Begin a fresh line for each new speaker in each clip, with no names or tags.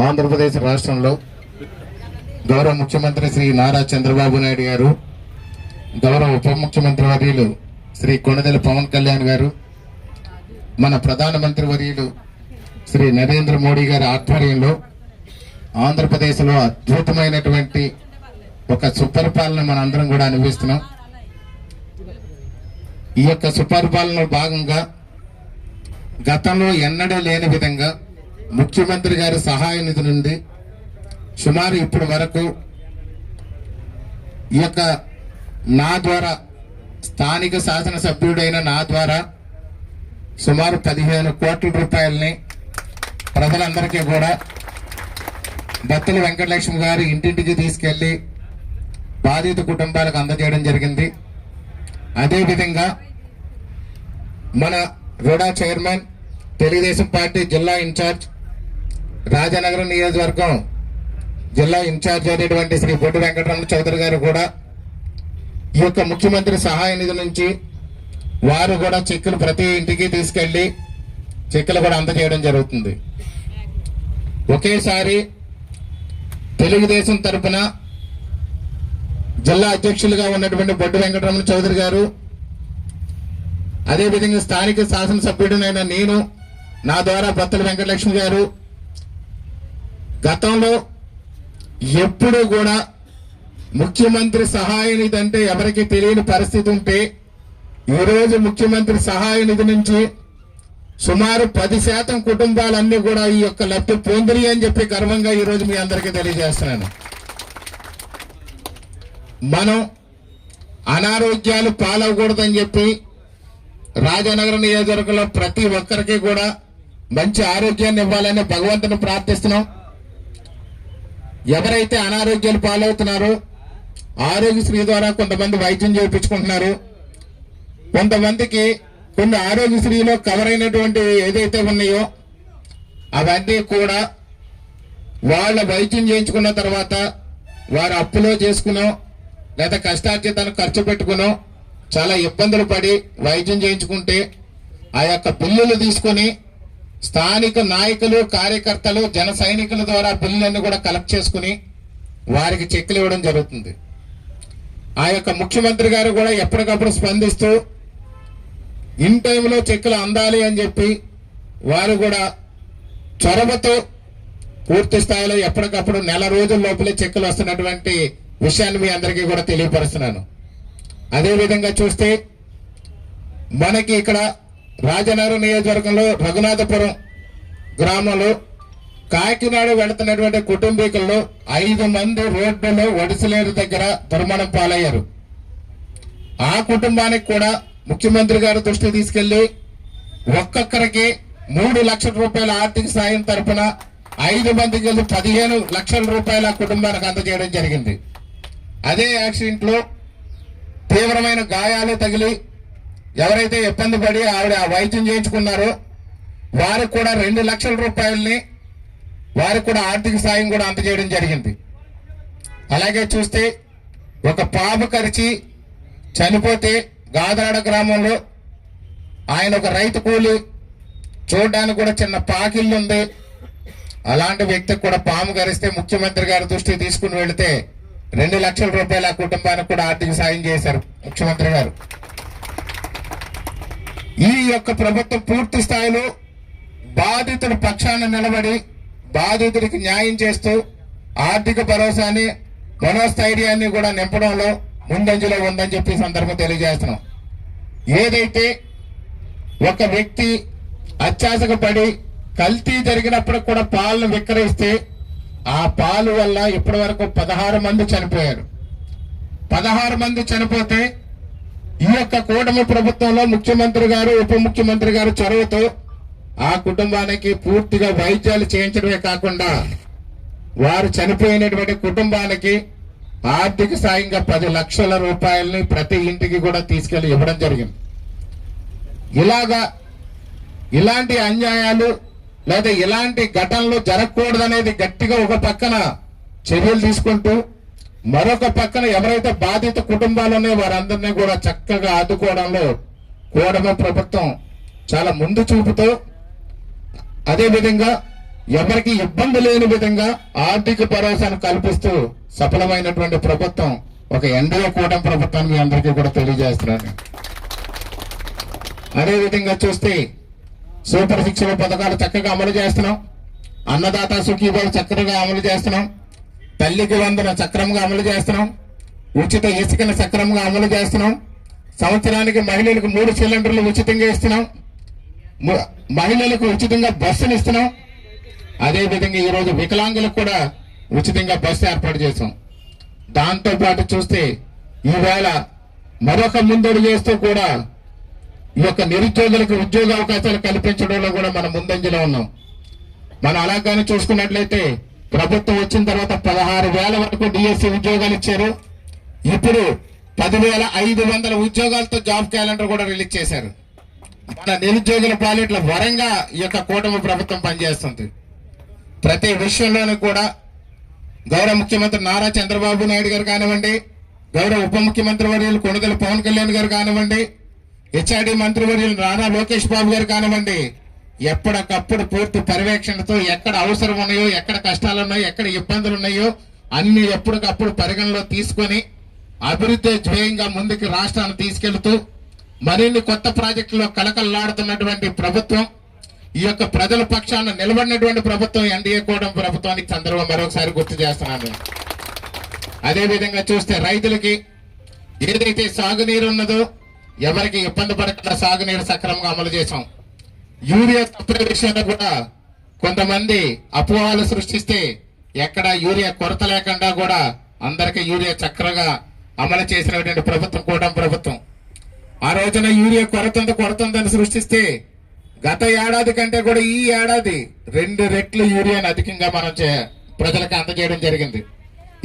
ఆంధ్రప్రదేశ్ రాష్ట్రంలో గౌరవ ముఖ్యమంత్రి శ్రీ నారా చంద్రబాబు నాయుడు గారు, గౌరవ ఉప ముఖ్యమంత్రి వర్యులు శ్రీ కొణిదెల పవన్ కళ్యాణ్ గారు, మన ప్రధానమంత్రి వర్యులు శ్రీ నరేంద్ర మోడీ గారి ఆధ్వర్యంలో ఆంధ్రప్రదేశ్లో అద్భుతమైనటువంటి ఒక సుపరిపాలన మనందరం కూడా అనుభవిస్తున్నాం. ఈ యొక్క సుపరిపాలనలో భాగంగా గతంలో ఎన్నడూ లేని విధంగా ముఖ్యమంత్రి గారి సహాయ నిధి నుండి సుమారు ఇప్పటి వరకు ఈ యొక్క నా ద్వారా స్థానిక శాసనసభ్యుడైన నా ద్వారా సుమారు 15 కోట్ల రూపాయలని ప్రజలందరికీ కూడా బత్తుల వెంకటలక్ష్మి గారు ఇంటింటికి తీసుకెళ్లి బాధిత కుటుంబాలకు అందజేయడం జరిగింది. అదేవిధంగా మన రోడా చైర్మన్, తెలుగుదేశం పార్టీ జిల్లా ఇన్ఛార్జ్, రాజనగరం నియోజకవర్గం జిల్లా ఇన్ఛార్జ్ అయినటువంటి శ్రీ బొడ్డు వెంకటరమణ చౌదరి గారు కూడా ఈ యొక్క ముఖ్యమంత్రి సహాయ నిధి నుంచి వారు కూడా చెక్కులు ప్రతి ఇంటికి తీసుకెళ్లి చెక్కులు కూడా అందజేయడం జరుగుతుంది. ఒకేసారి తెలుగుదేశం తరఫున జిల్లా అధ్యక్షులుగా ఉన్నటువంటి బొడ్డు వెంకటరమణ చౌదరి గారు, అదేవిధంగా స్థానిక శాసనసభ్యుడినైన నేను, నా ద్వారా బత్తుల వెంకటలక్ష్మి గారు గతంలో ఎప్పుడు కూడా ముఖ్యమంత్రి సహాయ నిధి అంటే ఎవరికి తెలియని పరిస్థితి ఉంటే ఈరోజు ముఖ్యమంత్రి సహాయ నిధి నుంచి సుమారు 10% కుటుంబాలన్నీ కూడా ఈ యొక్క లబ్ధి పొందిరి అని చెప్పి గర్వంగా ఈరోజు మీ అందరికీ తెలియజేస్తున్నాను. మనం అనారోగ్యాలు పాలవకూడదని చెప్పి రాజనగరం నియోజకవర్గంలో ప్రతి ఒక్కరికి కూడా మంచి ఆరోగ్యాన్ని ఇవ్వాలని భగవంతుని ప్రార్థిస్తున్నాం. ఎవరైతే అనారోగ్యాలు పాలవుతున్నారో ఆరోగ్యశ్రీ ద్వారా కొంతమంది వైద్యం చేయించుకుంటున్నారు. కొంతమందికి కొన్ని ఆరోగ్యశ్రీలో కవర్ అయినటువంటి ఏదైతే ఉన్నాయో అవన్నీ కూడా వాళ్ళ వైద్యం చేయించుకున్న తర్వాత వారు అప్పులో చేసుకునో లేదా కష్టార్జితాన్ని ఖర్చు పెట్టుకునో చాలా ఇబ్బందులు పడి వైద్యం చేయించుకుంటే ఆ యొక్క బిల్లులు తీసుకుని స్థానిక నాయకులు, కార్యకర్తలు, జన సైనికుల ద్వారా బిల్లులన్నీ కూడా కలెక్ట్ చేసుకుని వారికి చెక్కులు ఇవ్వడం జరుగుతుంది. ఆ యొక్క ముఖ్యమంత్రి గారు కూడా ఎప్పటికప్పుడు స్పందిస్తూ ఇన్ టైంలో చెక్కులు అందాలి అని చెప్పి వారు కూడా చొరవతో పూర్తి స్థాయిలో ఎప్పటికప్పుడు నెల రోజుల లోపలే చెక్కులు వస్తున్నటువంటి విషయాన్ని మీ అందరికీ కూడా తెలియపరుస్తున్నాను. అదేవిధంగా చూస్తే మనకి ఇక్కడ రాజనగరం నియోజకవర్గంలో రఘునాథపురం గ్రామంలో కాకినాడ వెళుతున్నటువంటి కుటుంబీకుల్లో 5 మంది రోడ్డులో వడిసలేరు దగ్గర దుర్మరణం పాలయ్యారు. ఆ కుటుంబానికి కూడా ముఖ్యమంత్రి గారి దృష్టికి తీసుకెళ్లి ఒక్కొక్కరికి 3 లక్షల రూపాయల ఆర్థిక సాయం తరఫున 5 మందికి 15 లక్షల రూపాయల కుటుంబానికి అందజేయడం జరిగింది. అదే యాక్సిడెంట్ లో తీవ్రమైన గాయాలు తగిలి ఎవరైతే ఇబ్బంది పడి ఆవిడ వైద్యం చేయించుకున్నారో వారికి కూడా 2 లక్షల రూపాయలని వారికి కూడా ఆర్థిక సాయం కూడా అందజేయడం జరిగింది. అలాగే చూస్తే ఒక పాప కరిచి చనిపోతే గాదాడ గ్రామంలో ఆయన ఒక రైతు కూలి, చూడడానికి కూడా చిన్న పాకిళ్ళు ఉంది. అలాంటి వ్యక్తికి కూడా పాము కరిస్తే ముఖ్యమంత్రి గారి దృష్టికి తీసుకుని వెళితే 2 లక్షల రూపాయల కుటుంబానికి కూడా ఆర్థిక సాయం చేశారు ముఖ్యమంత్రి గారు. ఈ యొక్క ప్రభుత్వం పూర్తి స్థాయిలో బాధితుడి పక్షాన నిలబడి బాధితుడికి న్యాయం చేస్తూ ఆర్థిక భరోసాని, మనోస్థైర్యాన్ని కూడా నింపడంలో ముందంజలో ఉందని చెప్పి సందర్భం తెలియజేస్తున్నాం. ఏదైతే ఒక వ్యక్తి అత్యాశకు పడి కల్తీ జరిగినప్పుడు కూడా పాలను విక్రయిస్తే ఆ పాలు వల్ల ఇప్పటి వరకు 16 మంది చనిపోయారు. 16 మంది చనిపోతే ఈ యొక్క కూటమి ప్రభుత్వంలో ముఖ్యమంత్రి గారు, ఉప ముఖ్యమంత్రి గారు చొరవతో ఆ కుటుంబానికి పూర్తిగా వైద్యాలు చేయించడమే కాకుండా వారు చనిపోయినటువంటి కుటుంబానికి ఆర్థిక సాయంగా 10 లక్షల రూపాయలని ప్రతి ఇంటికి కూడా తీసుకెళ్లి ఇవ్వడం జరిగింది. ఇలాంటి అన్యాయాలు లేదా ఇలాంటి ఘటనలు జరగకూడదనేది గట్టిగా ఒక పక్కన చర్యలు తీసుకుంటూ మరొక పక్కన ఎవరైతే బాధిత కుటుంబాలు ఉన్నాయో వారందరినీ కూడా చక్కగా ఆదుకోవడంలో కూటమి ప్రభుత్వం చాలా ముందు చూపుతో, అదేవిధంగా ఎవరికి ఇబ్బంది లేని విధంగా ఆర్థిక భరోసాను కల్పిస్తూ సఫలమైనటువంటి ప్రభుత్వం ఒక ఎన్డీఏ కూటమి ప్రభుత్వాన్ని మీ అందరికీ కూడా తెలియజేస్తున్నాను. అదేవిధంగా చూస్తే సూపర్ శిక్షణ పథకాలు చక్కగా అమలు చేస్తున్నాం. అన్నదాత సుఖీభావ చక్కగా అమలు చేస్తున్నాం. తల్లికి వందన సక్రమంగా అమలు చేస్తున్నాం. ఉచిత ఇసుకను సక్రమంగా అమలు చేస్తున్నాం. సంవత్సరానికి మహిళలకు 3 సిలిండర్లు ఉచితంగా ఇస్తున్నాం. మహిళలకు ఉచితంగా బస్సులు ఇస్తున్నాం. అదేవిధంగా ఈరోజు వికలాంగులకు కూడా ఉచితంగా బస్సు ఏర్పాటు చేశాం. దాంతో పాటు చూస్తే ఈవేళ మరొక ముందడుగు వేస్తూ కూడా ఈ యొక్క నిరుద్యోగులకు ఉద్యోగ అవకాశాలు కల్పించడంలో కూడా మనం ముందంజలో ఉన్నాం. మనం అలాగానే చూసుకున్నట్లయితే ప్రభుత్వం వచ్చిన తర్వాత 16,000 వరకు డిఎస్సి ఉద్యోగాలు ఇచ్చారు. ఇప్పుడు 10,500 ఉద్యోగాలతో జాబ్ క్యాలెండర్ కూడా రిలీజ్ చేశారు. మన నిరుద్యోగుల పాలిట్ల వరంగా ఈ యొక్క కూటమి ప్రభుత్వం పనిచేస్తుంది. ప్రతి విషయంలోనూ కూడా గౌరవ ముఖ్యమంత్రి నారా చంద్రబాబు నాయుడు గారు కానివ్వండి, గౌరవ ఉప ముఖ్యమంత్రి వర్యులు కొణిదెల పవన్ కళ్యాణ్ గారు కానివ్వండి, హెచ్ఆర్డీ మంత్రి వర్యులు నారా లోకేష్ బాబు గారు కానివ్వండి, ఎప్పటికప్పుడు పూర్తి పర్యవేక్షణతో ఎక్కడ అవసరం ఉన్నాయో, ఎక్కడ కష్టాలు ఉన్నాయో, ఎక్కడ ఇబ్బందులు ఉన్నాయో అన్ని ఎప్పటికప్పుడు పరిగణలో తీసుకొని అభివృద్ధి ధ్యేయంగా ముందుకు రాష్ట్రాన్ని తీసుకెళ్తూ మరిన్ని కొత్త ప్రాజెక్టులో కలకల్లాడుతున్నటువంటి ప్రభుత్వం, ఈ యొక్క ప్రజల పక్షాన నిలబడినటువంటి ప్రభుత్వం ఎన్డీఏ కూటమి ప్రభుత్వానికి సందర్భం మరొకసారి గుర్తు చేస్తున్నాను. అదేవిధంగా చూస్తే రైతులకి ఏదైతే సాగునీరు ఉన్నదో ఎవరికి ఇబ్బంది పడకుండా సాగునీరు సక్రమంగా అమలు చేశాం. యూరియా సప్లై విషయంలో కూడా కొంతమంది అపోహలు సృష్టిస్తే ఎక్కడ యూరియా కొరత లేకుండా కూడా అందరికీ యూరియా చక్కగా అమలు చేసినటువంటి ప్రభుత్వం కూటమి ప్రభుత్వం. ఆ రోజున యూరియా కొరతుందని సృష్టిస్తే గత ఏడాది కంటే కూడా ఈ ఏడాది 2 రెట్లు యూరియాను అధికంగా మనం ప్రజలకు అందజేయడం జరిగింది.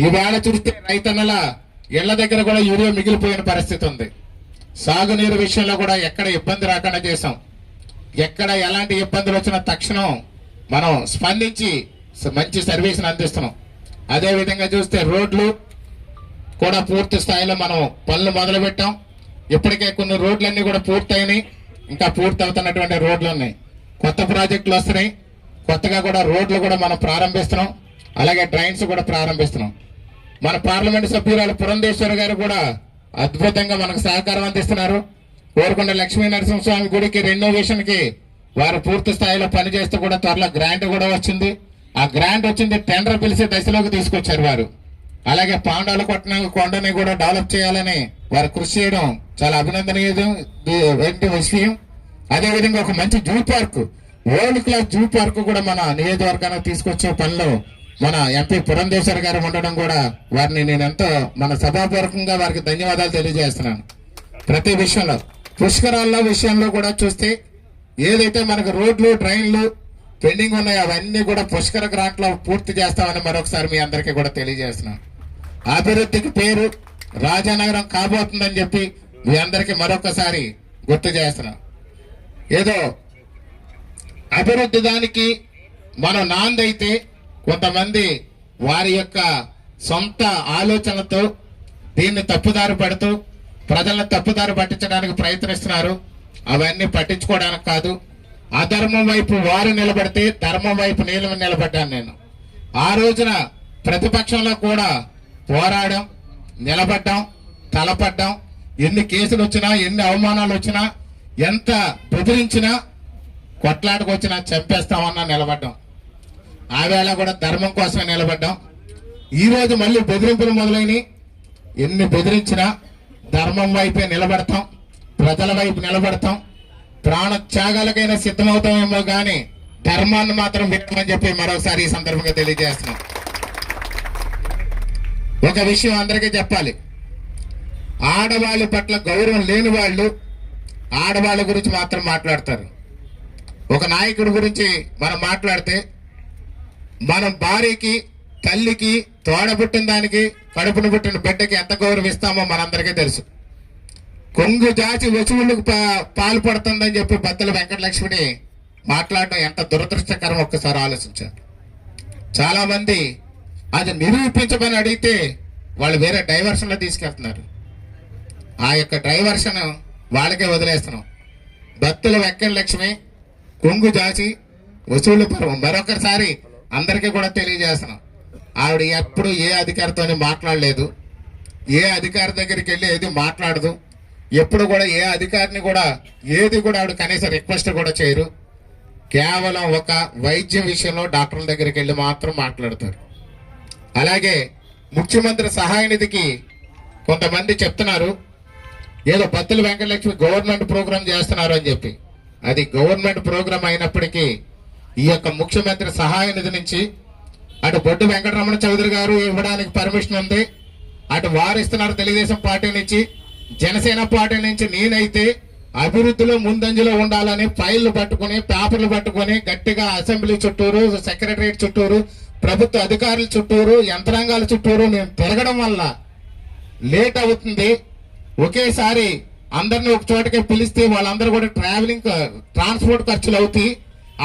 ఈవేళ చూస్తే రైతన్నల ఇళ్ల దగ్గర కూడా యూరియా మిగిలిపోయిన పరిస్థితి ఉంది. సాగునీరు విషయంలో కూడా ఎక్కడ ఇబ్బంది రాకుండా చేశాం. ఎక్కడ ఎలాంటి ఇబ్బందులు వచ్చినా తక్షణం మనం స్పందించి మంచి సర్వీస్ని అందిస్తున్నాం. అదేవిధంగా చూస్తే రోడ్లు కూడా పూర్తి స్థాయిలో మనం పనులు మొదలు పెట్టాం. ఇప్పటికే కొన్ని రోడ్లన్నీ కూడా పూర్తయినాయి. ఇంకా పూర్తి అవుతున్నటువంటి రోడ్లు ఉన్నాయి. కొత్త ప్రాజెక్టులు వస్తున్నాయి. కొత్తగా కూడా రోడ్లు కూడా మనం ప్రారంభిస్తున్నాం. అలాగే డ్రైన్స్ కూడా ప్రారంభిస్తున్నాం. మన పార్లమెంట్ సభ్యురాలు పురంధేశ్వరి గారు కూడా అద్భుతంగా మనకు సహకారం అందిస్తున్నారు. కోరుకొండ లక్ష్మీ నరసింహస్వామి గుడికి రెనోవేషన్ కి వారు పూర్తి స్థాయిలో పనిచేస్తూ కూడా త్వరలో గ్రాంట్ కూడా వచ్చింది. ఆ గ్రాంట్ వచ్చింది టెండర్ పిలిచే దశలోకి తీసుకొచ్చారు వారు. అలాగే పాండాల కొండని కూడా డెవలప్ చేయాలని వారు కృషి చేయడం చాలా అభినందనీయం విషయం. అదేవిధంగా ఒక మంచి zoo park, world class zoo park కూడా మన నియోజకవర్గానికి తీసుకొచ్చే పనిలో మన ఎంపీ పురంధేశ్వర్ గారు ఉండడం కూడా వారిని నేను ఎంతో మన సభాపూర్వకంగా వారికి ధన్యవాదాలు తెలియజేస్తున్నాను. ప్రతి విషయంలో పుష్కరాల విషయంలో కూడా చూస్తే ఏదైతే మనకు రోడ్లు డ్రైన్లు పెండింగ్ ఉన్నాయో అవన్నీ కూడా పుష్కర గ్రాంట్ లో పూర్తి చేస్తామని మరొకసారి మీ అందరికీ కూడా తెలియజేస్తున్నాను. అభివృద్ధికి పేరు రాజానగరం కాబోతుందని చెప్పి మీ అందరికీ మరొకసారి గుర్తు చేస్తున్నాం. ఏదో అభివృద్ధి దానికి మనం నాందైతే కొంతమంది వారి యొక్క సొంత ఆలోచనలతో దీన్ని తప్పుదారి పడుతూ ప్రజలను తప్పుదారి పట్టించడానికి ప్రయత్నిస్తున్నారు. అవన్నీ పట్టించుకోవడానికి కాదు. అధర్మం వైపు వారు నిలబడితే ధర్మం వైపు నేను నిలబడ్డాను. నేను ఆ రోజున ప్రతిపక్షంలో కూడా పోరాడాం, నిలబడ్డాం, తలపడ్డాం. ఎన్ని కేసులు వచ్చినా, ఎన్ని అవమానాలు వచ్చినా, ఎంత బెదిరించినా, కొట్లాటకు వచ్చినా చంపేస్తామన్నా నిలబడ్డాం. ఆ వేళ కూడా ధర్మం కోసమే నిలబడ్డాం. ఈ రోజు మళ్ళీ బెదిరింపులు మొదలైనవి. ఎన్ని బెదిరించినా ధర్మం వైపే నిలబడతాం, ప్రజల వైపు నిలబడతాం. ప్రాణ త్యాగాలకైనా సిద్ధమవుతామేమో గాని ధర్మాన్ని మాత్రం వినమని చెప్పి మరోసారి ఈ సందర్భంగా తెలియజేస్తున్నాం. ఒక విషయం అందరికీ చెప్పాలి. ఆడవాళ్ళ పట్ల గౌరవం లేని వాళ్ళు ఆడవాళ్ళ గురించి మాత్రం మాట్లాడతారు. ఒక నాయకుడి గురించి మనం మాట్లాడితే మనం భార్యకి, తల్లికి, తోడబుట్టిన దానికి, కడుపును పుట్టిన బిడ్డకి ఎంత గౌరవిస్తామో మనందరికీ తెలుసు. కొంగు జాచి వసువులకు పాల్పడుతుందని చెప్పి బత్తల వెంకటలక్ష్మిని మాట్లాడడం ఎంత దురదృష్టకరం ఒక్కసారి ఆలోచించారు. చాలా మంది అది నిరూపించమని అడిగితే వాళ్ళు వేరే డైవర్షన్ లో తీసుకెళ్తున్నారు. ఆ యొక్క డైవర్షన్ వాళ్ళకే వదిలేస్తున్నాం. బత్తుల వెంకటలక్ష్మి కొంగు జాచి వసూళ్ల పర్వం. మరొకసారి అందరికీ కూడా తెలియజేస్తున్నాం, ఆవిడ ఎప్పుడు ఏ అధికారితోని మాట్లాడలేదు, ఏ అధికారి దగ్గరికి వెళ్ళి ఏది మాట్లాడదు, ఎప్పుడు కూడా ఏ అధికారిని కూడా ఏది కూడా ఆవిడ కనీసం రిక్వెస్ట్ కూడా చేయరు. కేవలం ఒక వైద్యం విషయంలో డాక్టర్ల దగ్గరికి వెళ్ళి మాత్రం మాట్లాడతారు. అలాగే ముఖ్యమంత్రి సహాయ నిధికి కొంతమంది చెప్తున్నారు ఏదో బత్తుల వెంకటలక్ష్మి గవర్నమెంట్ ప్రోగ్రాం చేస్తున్నారు అని చెప్పి. అది గవర్నమెంట్ ప్రోగ్రాం అయినప్పటికీ ఈ యొక్క ముఖ్యమంత్రి సహాయ నిధి నుంచి అటు బొడ్డు వెంకటరమణ చౌదరి గారు ఇవ్వడానికి పర్మిషన్ ఉంది, అటు వారు ఇస్తున్నారు తెలుగుదేశం పార్టీ నుంచి, జనసేన పార్టీ నుంచి నేనైతే అభివృద్ధిలో ముందంజలో ఉండాలని ఫైళ్లు పట్టుకుని పేపర్లు పట్టుకుని గట్టిగా అసెంబ్లీ చుట్టూరు, సెక్రటరియట్ చుట్టూరు, ప్రభుత్వ అధికారుల చుట్టూరు, యంత్రాంగాల చుట్టూరు నేను తిరగడం వల్ల లేట్ అవుతుంది. ఒకేసారి అందరిని ఒక చోటకి పిలిస్తే వాళ్ళందరూ కూడా ట్రాన్స్పోర్ట్ ఖర్చులు అవుతాయి,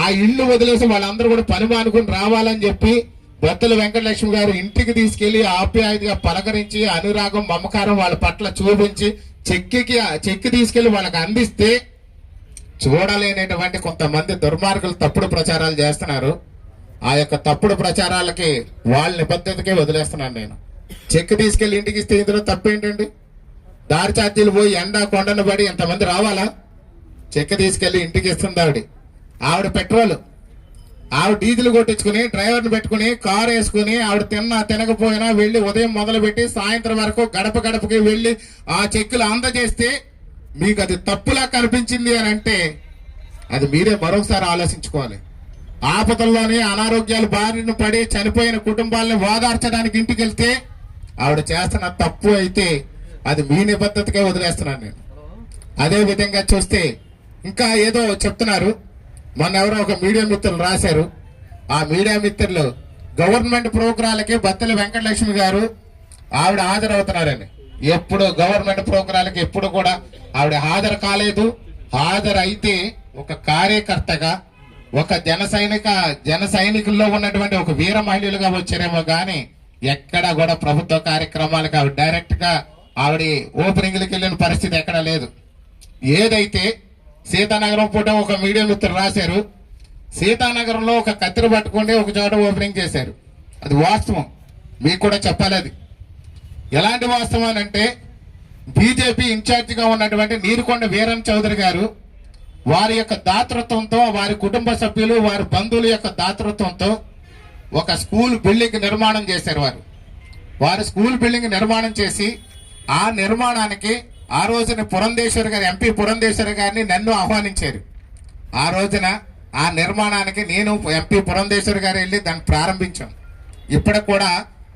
ఆ ఇల్లు వదిలేసి వాళ్ళందరూ కూడా పని మానుకుని రావాలని చెప్పి బొత్తల వెంకటలక్ష్మి గారు ఇంటికి తీసుకెళ్లి ఆప్యాయతగా పలకరించి అనురాగం మమకారం వాళ్ళ పట్ల చూపించి చెక్కి తీసుకెళ్లి వాళ్ళకి అందిస్తే చూడలేనటువంటి కొంతమంది దుర్మార్గులు తప్పుడు ప్రచారాలు చేస్తున్నారు. ఆ యొక్క తప్పుడు ప్రచారాలకి వాళ్ళ నిబద్ధతకే వదిలేస్తున్నాను నేను. చెక్ తీసుకెళ్లి ఇంటికి ఇస్తే ఇందులో తప్పేంటండి? దారి ఛార్జీలు పోయి ఎండా కొండను పడి ఎంతమంది రావాలా? చెక్ తీసుకెళ్లి ఇంటికి ఇస్తుంది ఆవిడ పెట్రోల్, ఆవిడ డీజిల్ కొట్టించుకుని డ్రైవర్ని పెట్టుకుని కారు వేసుకుని ఆవిడ తినకపోయినా వెళ్లి ఉదయం మొదలుపెట్టి సాయంత్రం వరకు గడప గడపకి వెళ్లి ఆ చెక్కులు అందజేస్తే మీకు అది తప్పులా కనిపించింది అని అంటే అది మీరే మరొకసారి ఆలోచించుకోవాలి. ఆపదల్లోనే అనారోగ్యాలు బారిన పడి చనిపోయిన కుటుంబాలను ఓదార్చడానికి ఇంటికి వెళ్తే ఆవిడ చేస్తున్న తప్పు అయితే అది మీ నిబద్ధతకే వదిలేస్తున్నాను నేను. అదే విధంగా చూస్తే ఇంకా ఏదో చెప్తున్నారు. మొన్న ఎవరో ఒక మీడియా మిత్రులు రాశారు, ఆ మీడియా మిత్రులు గవర్నమెంట్ ప్రోగ్రాలకి బత్తల వెంకటలక్ష్మి గారు ఆవిడ హాజరవుతున్నారని. ఎప్పుడు గవర్నమెంట్ ప్రోగ్రాలకి ఎప్పుడు కూడా ఆవిడ హాజరు కాలేదు. హాజరు అయితే ఒక కార్యకర్తగా, ఒక జన సైనికుల్లో ఉన్నటువంటి ఒక వీర మహిళలుగా వచ్చారేమో గాని ఎక్కడా కూడా ప్రభుత్వ కార్యక్రమాలకు ఆవిడ డైరెక్ట్ గా ఆవిడ ఓపెనింగ్లకు వెళ్ళిన పరిస్థితి ఎక్కడా లేదు. ఏదైతే సీతానగరం పూట ఒక మీడియా మిత్రులు రాశారు, సీతానగరంలో ఒక కత్తిరి పట్టుకుంటే ఒక చోట ఓపెనింగ్ చేశారు. అది వాస్తవం, మీకు కూడా చెప్పాలి. అది ఎలాంటి వాస్తవం అని అంటే బీజేపీ ఇన్ఛార్జిగా ఉన్నటువంటి నీరుకొండ వీరన్ చౌదరి గారు వారి యొక్క దాతృత్వంతో, వారి కుటుంబ సభ్యులు, వారి బంధువుల యొక్క దాతృత్వంతో ఒక స్కూల్ బిల్డింగ్ నిర్మాణం చేశారు. వారు స్కూల్ బిల్డింగ్ నిర్మాణం చేసి ఆ నిర్మాణానికి ఆ రోజున పురంధేశ్వరి గారు, ఎంపీ పురంధేశ్వరి గారిని నన్ను ఆహ్వానించారు. ఆ రోజున ఆ నిర్మాణానికి నేను ఎంపీ పురంధేశ్వరి గారు వెళ్ళి దాన్ని ప్రారంభించాం. ఇప్పటికి కూడా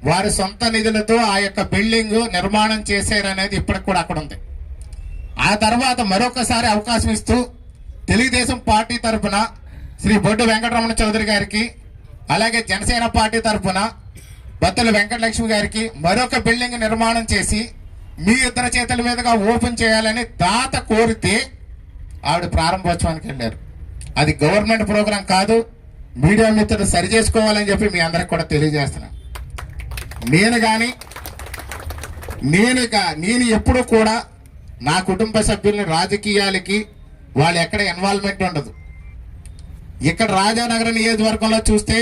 వారి సొంత నిధులతో ఆ యొక్క బిల్డింగ్ నిర్మాణం చేశారనేది ఇప్పటికి కూడా అక్కడ ఉంది. ఆ తర్వాత మరొకసారి అవకాశం ఇస్తూ తెలుగుదేశం పార్టీ తరఫున శ్రీ బొడ్డు వెంకటరమణ చౌదరి గారికి, అలాగే జనసేన పార్టీ తరఫున బత్తల వెంకటలక్ష్మి గారికి మరొక బిల్డింగ్ నిర్మాణం చేసి మీ ఇద్దరు చేతుల మీదుగా ఓపెన్ చేయాలని దాత కోరితే ఆవిడ ప్రారంభోత్సవానికి వెళ్ళారు. అది గవర్నమెంట్ ప్రోగ్రాం కాదు, మీడియా మిత్రులు సరి చేసుకోవాలని చెప్పి మీ అందరికి కూడా తెలియజేస్తున్నాను. నేను ఎప్పుడు కూడా నా కుటుంబ సభ్యుల్ని రాజకీయాలకి వాళ్ళు ఎక్కడ ఇన్వాల్వ్మెంట్ ఉండదు. ఇక్కడ రాజానగరం నియోజకవర్గంలో చూస్తే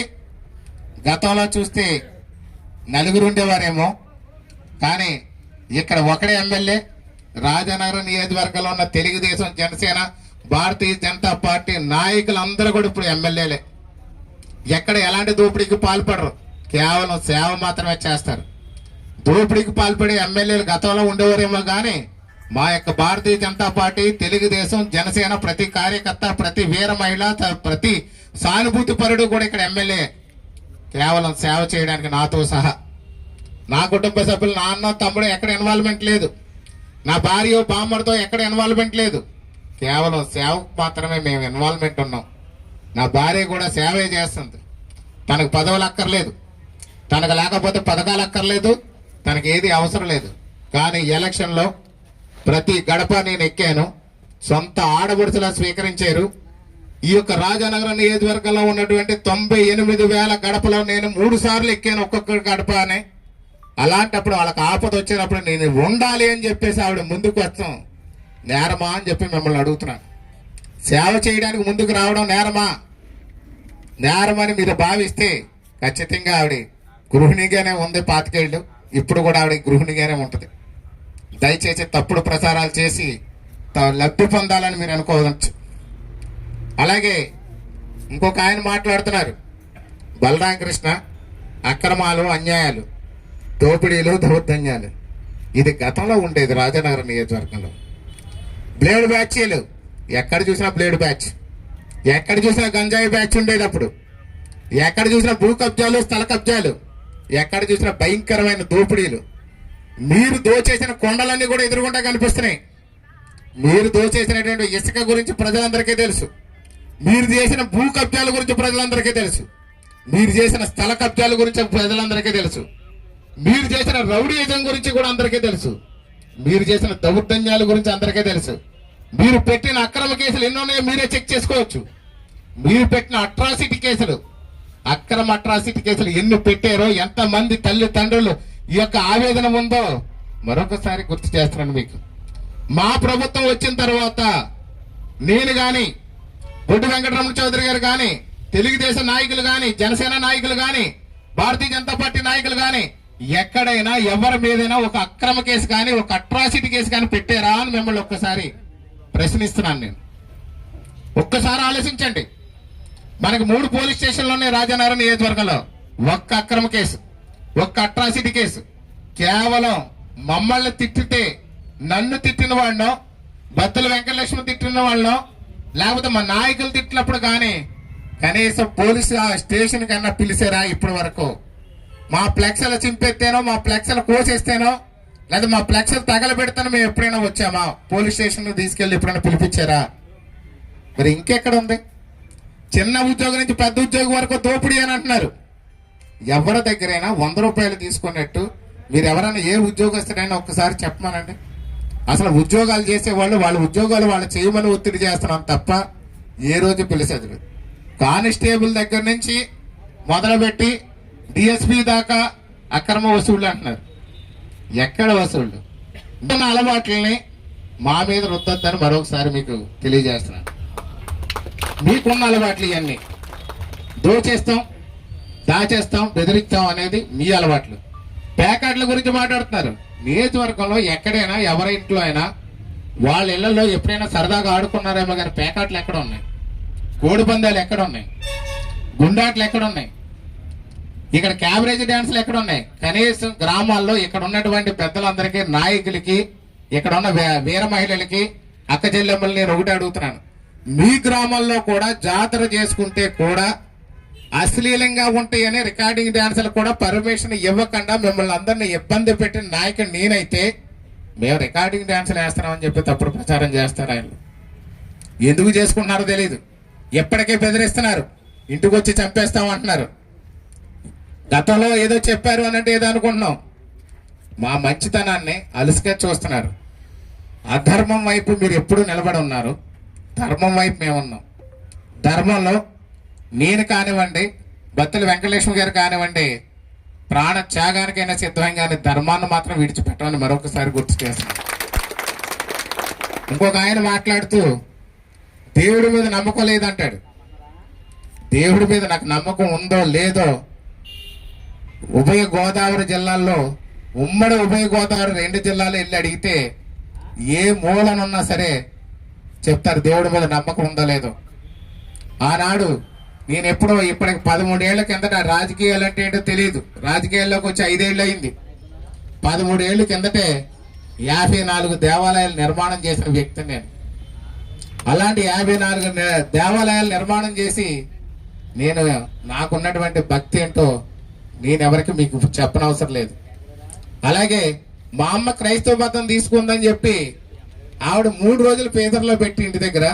గతంలో చూస్తే నలుగురు ఉండేవారేమో, కానీ ఇక్కడ ఒకడే ఎమ్మెల్యే. రాజానగరం నియోజకవర్గంలో ఉన్న తెలుగుదేశం, జనసేన, భారతీయ జనతా పార్టీ నాయకులందరూ కూడా ఇప్పుడు ఎమ్మెల్యేలే. ఎక్కడ ఎలాంటి దోపిడీకి పాల్పడరు, కేవలం సేవ మాత్రమే చేస్తారు. దోపిడీకి పాల్పడే ఎమ్మెల్యేలు గతంలో ఉండేవారేమో కానీ మా యొక్క భారతీయ జనతా పార్టీ, తెలుగుదేశం, జనసేన ప్రతి కార్యకర్త, ప్రతి వీర మహిళ, ప్రతి సానుభూతి పరుడు కూడా ఇక్కడ ఎమ్మెల్యే. కేవలం సేవ చేయడానికి నాతో సహా. నా కుటుంబ సభ్యులు, నా అన్న తమ్ముడు ఎక్కడ ఇన్వాల్వ్మెంట్ లేదు, నా భార్య బామ్మడితో ఎక్కడ ఇన్వాల్వ్మెంట్ లేదు. కేవలం సేవకు మాత్రమే మేము ఇన్వాల్వ్మెంట్ ఉన్నాం. నా భార్య కూడా సేవే చేస్తుంది. తనకు పదవులు అక్కర్లేదు, తనకు లేకపోతే పథకాలు అక్కర్లేదు, తనకి ఏది అవసరం లేదు. కానీ ఎలక్షన్లో ప్రతి గడప నేను ఎక్కాను, సొంత ఆడబడుచులా స్వీకరించారు. ఈ యొక్క రాజానగరం నియోజకవర్గంలో ఉన్నటువంటి 98,000 గడపలో నేను 3 సార్లు ఎక్కాను ఒక్కొక్క గడప అని. అలాంటప్పుడు వాళ్ళకి ఆపద వచ్చినప్పుడు నేను ఉండాలి అని చెప్పేసి ఆవిడ ముందుకు వస్తాం నేరమా అని చెప్పి మిమ్మల్ని అడుగుతున్నాను. సేవ చేయడానికి ముందుకు రావడం నేరమా? నేరం అని మీరు భావిస్తే ఖచ్చితంగా ఆవిడ గృహిణిగానే ఉంది 25 ఏళ్ళు, ఇప్పుడు కూడా ఆవిడ గృహిణిగానే ఉంటుంది. దయచేసి తప్పుడు ప్రచారాలు చేసి లబ్ధి పొందాలని మీరు అనుకోవచ్చు. అలాగే ఇంకొక ఆయన మాట్లాడుతున్నారు, బలరామకృష్ణ అక్రమాలు, అన్యాయాలు, దోపిడీలు, దౌర్జన్యాలు. ఇది గతంలో ఉండేది రాజనగరం నియోజకవర్గంలో. బ్లేడ్ బ్యాచీలు, ఎక్కడ చూసినా బ్లేడ్ బ్యాచ్, ఎక్కడ చూసినా గంజాయి బ్యాచ్ ఉండేది. అప్పుడు ఎక్కడ చూసినా భూ కబ్జాలు, స్థల కబ్జాలు, ఎక్కడ చూసినా భయంకరమైన దోపిడీలు. మీరు దోచేసిన కొండలన్నీ కూడా ఎదురుగుండా కనిపిస్తున్నాయి. మీరు దోచేసినటువంటి ఇసుక గురించి ప్రజలందరికీ తెలుసు. మీరు చేసిన భూ కబ్జాల గురించి ప్రజలందరికీ తెలుసు. మీరు చేసిన స్థల కబ్జాల గురించి ప్రజలందరికీ తెలుసు. మీరు చేసిన రౌడీయిజం గురించి కూడా అందరికీ తెలుసు. మీరు చేసిన దౌర్జన్యాల గురించి అందరికీ తెలుసు. మీరు పెట్టిన అక్రమ కేసులు ఎన్నోన్నాయో మీరే చెక్ చేసుకోవచ్చు. మీరు పెట్టిన అట్రాసిటీ కేసులు, అక్రమ అట్రాసిటీ కేసులు ఎన్ని పెట్టారో, ఎంతమంది తల్లిదండ్రులు ఈ యొక్క ఆవేదన ఉందో మరొకసారి గుర్తు చేస్తున్నాను మీకు. మా ప్రభుత్వం వచ్చిన తర్వాత నేను గాని, బొడ్డు వెంకటరమణ చౌదరి గారు గాని, తెలుగుదేశం నాయకులు గాని, జనసేన నాయకులు గాని, భారతీయ జనతా పార్టీ నాయకులు గాని ఎక్కడైనా ఎవరి మీదైనా ఒక అక్రమ కేసు కానీ, ఒక అట్రాసిటీ కేసు కానీ పెట్టారా అని మిమ్మల్ని ఒక్కసారి ప్రశ్నిస్తున్నాను నేను. ఒక్కసారి ఆలోచించండి. మనకి 3 పోలీస్ స్టేషన్లు ఉన్నాయి రాజనగరం నియోజకవర్గంలో. ఒక్క అక్రమ కేసు, ఒక్క అట్రాసిటీ కేసు. కేవలం మమ్మల్ని తిట్టితే, నన్ను తిట్టిన వాళ్ళను, బత్తుల వెంకటలక్ష్మి తిట్టిన వాళ్ళను, లేకపోతే మా నాయకులు తిట్టినప్పుడు కానీ కనీసం పోలీసు స్టేషన్ కన్నా పిలిచారా ఇప్పటి వరకు? మా ఫ్లెక్స్లు చింపెత్తేనో, మా ఫ్లెక్స్లు కోసేస్తేనో, లేదా మా ఫ్లెక్స్లు తగలబెడతానో మేము ఎప్పుడైనా వచ్చామా? పోలీస్ స్టేషన్ తీసుకెళ్లి ఎప్పుడైనా పిలిపించారా? మరి ఇంకెక్కడ ఉంది? చిన్న ఉద్యోగం నుంచి పెద్ద ఉద్యోగం వరకు దోపిడీ అని అంటున్నారు. ఎవరి దగ్గరైనా 100 రూపాయలు తీసుకున్నట్టు మీరు ఎవరైనా ఏ ఉద్యోగస్తుడైనా ఒక్కసారి చెప్పమనండి. అసలు ఉద్యోగాలు చేసేవాళ్ళు వాళ్ళ ఉద్యోగాలు వాళ్ళు చేయమని ఒత్తిడి చేస్తున్నాం తప్ప ఏ రోజు పిలిచేది. కానిస్టేబుల్ దగ్గర నుంచి మొదలుపెట్టి డిఎస్పీ దాకా అక్రమ వసూళ్లు అంటున్నారు. ఎక్కడ వసూళ్లు? ఉన్న అలవాట్లని మా మీద రుద్దొద్దని మరొకసారి మీకు తెలియజేస్తున్నాను. మీకున్న అలవాట్లు ఇవన్నీ దోచేస్తాం, దాచేస్తాం, బెదిరిస్తాం అనేది మీ అలవాట్లు. ప్యాకెట్ల గురించి మాట్లాడుతున్నారు. నియోజకవర్గంలో ఎక్కడైనా ఎవరి ఇంట్లో అయినా వాళ్ళ ఇళ్లలో ఎప్పుడైనా సరదాగా ఆడుకున్నారేమో కానీ ప్యాకెట్లు ఎక్కడ ఉన్నాయి? కోడి పందాలు ఎక్కడ ఉన్నాయి? గుండాట్లు ఎక్కడ ఉన్నాయి? ఇక్కడ క్యాబరేజ్ డాన్సులు ఎక్కడ ఉన్నాయి? కనీసం గ్రామాల్లో ఇక్కడ ఉన్నటువంటి పెద్దలందరికీ, నాయకులకి, ఇక్కడ ఉన్న వీర మహిళలకి, అక్క చెల్లెమ్మల్ని నేను ఒకటి అడుగుతున్నాను. మీ గ్రామాల్లో కూడా జాతర చేసుకుంటే కూడా అశ్లీలంగా ఉంటాయని రికార్డింగ్ డాన్సులు కూడా పర్మిషన్ ఇవ్వకుండా మిమ్మల్ని అందరినీ ఇబ్బంది పెట్టిన నాయకుడు నేనైతే మేము రికార్డింగ్ డాన్సులు వేస్తున్నామని చెప్పి తప్పుడు ప్రచారం చేస్తారు. ఆయన ఎందుకు చేసుకుంటున్నారో తెలియదు. ఎప్పటికే బెదిరిస్తున్నారు, ఇంటికి వచ్చి చంపేస్తాం అంటున్నారు. గతంలో ఏదో చెప్పారు అనంటే ఏదో అనుకుంటున్నాం. మా మంచితనాన్ని అలుసుగా చూస్తున్నారు. అధర్మం వైపు మీరు ఎప్పుడు నిలబడి ఉన్నారు, ధర్మం వైపు మేమున్నాం. ధర్మంలో నేను కానివ్వండి, బత్తుల వెంకటలక్ష్మి గారు కానివ్వండి, ప్రాణ త్యాగానికైనా సిద్ధం, కానీ ధర్మాన్ని మాత్రం విడిచిపెట్టమని మరొకసారి గుర్తు చేస్తున్నాను. ఇంకొక ఆయన మాట్లాడుతూ దేవుడి మీద నమ్మకం లేదంటాడు. దేవుడి మీద నాకు నమ్మకం ఉందో లేదో ఉభయ గోదావరి జిల్లాల్లో, ఉమ్మడి ఉభయ గోదావరి 2 జిల్లాలు వెళ్ళి అడిగితే ఏ మూలనున్నా సరే చెప్తారు దేవుడి మీద నమ్మకం ఉందో లేదో. ఆనాడు నేను ఎప్పుడో ఇప్పటికి 13 ఏళ్ల కిందట రాజకీయాలు అంటే ఏంటో తెలియదు. రాజకీయాల్లోకి వచ్చి 5 ఏళ్ళు అయింది. 13 ఏళ్ళ కిందటే 54 దేవాలయాలు నిర్మాణం చేసిన వ్యక్తి నేను. అలాంటి 54 దేవాలయాలు నిర్మాణం చేసి నేను నాకున్నటువంటి భక్తి ఏంటో నేనెవరికి మీకు చెప్పనవసరం లేదు. అలాగే మా అమ్మ క్రైస్తవ మతం తీసుకుందని చెప్పి ఆవిడ 3 రోజులు పేదర్లో పెట్టి ఇంటి దగ్గర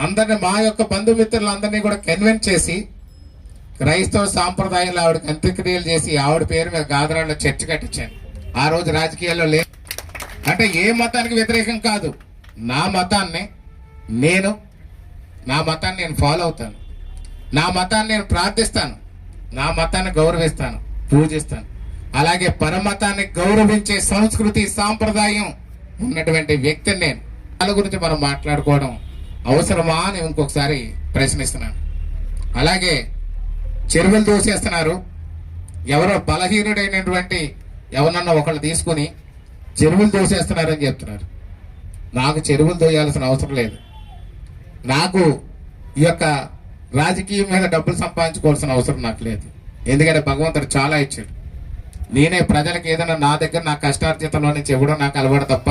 అందరిని, మా యొక్క బంధుమిత్రులందరినీ కూడా కన్విన్స్ చేసి క్రైస్తవ సాంప్రదాయంలో ఆవిడకి అంత్యక్రియలు చేసి ఆవిడ పేరు మీద గాదరాల్లో చర్చ్ కట్టించాను. ఆ రోజు రాజకీయాల్లో లేదు. అంటే ఏ మతానికి వ్యతిరేకం కాదు. నా మతాన్ని నేను ఫాలో అవుతాను. నా మతాన్ని నేను ప్రార్థిస్తాను. నా మతాన్ని గౌరవిస్తాను, పూజిస్తాను. అలాగే పరమతాన్ని గౌరవించే సంస్కృతి, సాంప్రదాయం ఉన్నటువంటి వ్యక్తిని నేను. వాళ్ళ గురించి మనం మాట్లాడుకోవడం అవసరమా అని ఇంకొకసారి ప్రశ్నిస్తున్నాను. అలాగే చెరువులు దోసేస్తున్నారు. ఎవరో బలహీనుడైనటువంటి ఎవరన్నా ఒకళ్ళు తీసుకుని చెరువులు దోసేస్తున్నారని చెప్తున్నారు. నాకు చెరువులు దోయాల్సిన అవసరం లేదు. నాకు ఈ యొక్క రాజకీయం మీద డబ్బులు సంపాదించుకోవాల్సిన అవసరం నాకు లేదు. ఎందుకంటే భగవంతుడు చాలా ఇచ్చాడు. నేనే ప్రజలకు ఏదైనా నా దగ్గర నా కష్టార్జితంలో నుంచి ఇవ్వడం నాకు అలవాటు తప్ప